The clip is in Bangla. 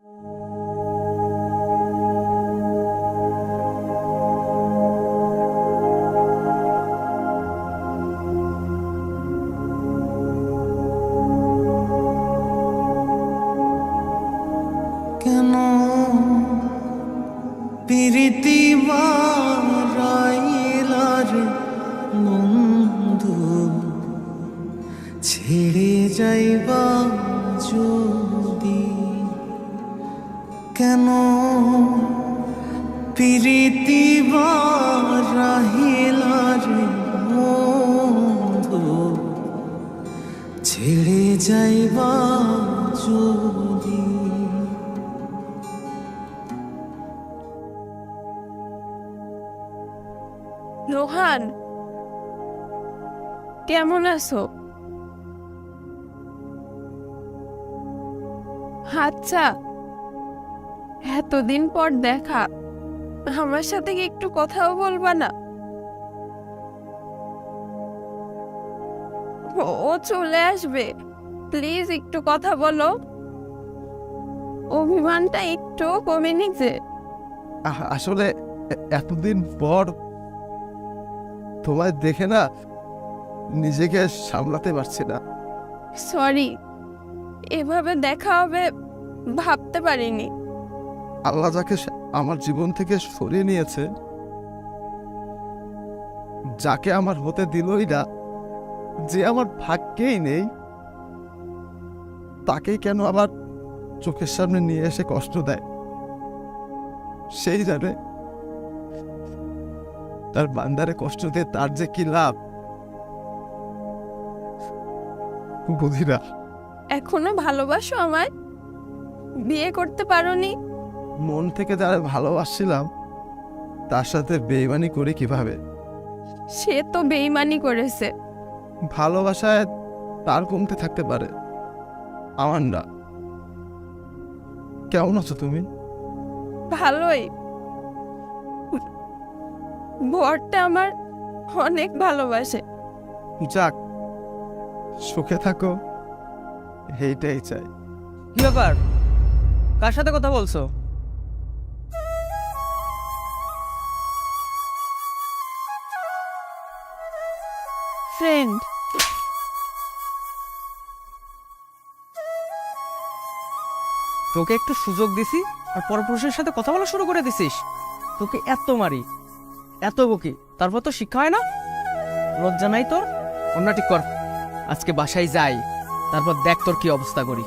কেন প্রীতি বারাইলার বন্ধু ছেড়ে যাইবা যদি, কেন প্রীতি বারাইলার বন্ধু ছেড়ে যাইবা যদি। রোহান, কেমন আছো? আচ্ছা, এতদিন পর দেখা, আমার সাথে কি একটু কথাও বলবা না? ও চলে আসবে, প্লিজ একটু কথা বলো। অভিমানটা একটু কমেনি যে? আসলে এতদিন পর তোমায় দেখে না নিজেকে সামলাতে পারছি না। সরি, এভাবে দেখা হবে ভাবতে পারিনি। আল্লাহ যাকে আমার জীবন থেকে সরিয়ে নিয়েছে, যাকে আমার হতে দিলই না, যে আমার ভাগ্যেই নেই, তাকেই কেন আমার চোখের সামনে নিয়ে এসে কষ্ট দেয়। সেই জানে তার বান্দারে কষ্ট দিয়ে তার যে কি লাভ, বুঝি না। এখনো ভালোবাসো আমায়? বিয়ে করতে পারোনি? মন থেকে যারা ভালোবাসছিলাম তার সাথে বেইমানি করি কিভাবে? সে তো বেইমানি করেছে। ভালোবাসায় তার কমতে থাকতে পারে, আমার না। কেমন আছো তুমি? ভালোই। বরটা আমার অনেক ভালোবাসে। যাক, সুখে থাকো, এইটাই চাই। কি ব্যাপার, কার সাথে কথা বলছো? ফ্রেন্ড। তোকে একটু সুযোগ দিছি আর পরপুরুষের সাথে কথা বলা শুরু করে দিছিস। তোকে এত মারি, এত বকি, তারপর তো শিক্ষা হয় না? লজ্জা নাই তোর? অন্য ঠিক কর, আজকে বাসায় যাই, তারপর দেখ তোর কি অবস্থা করি।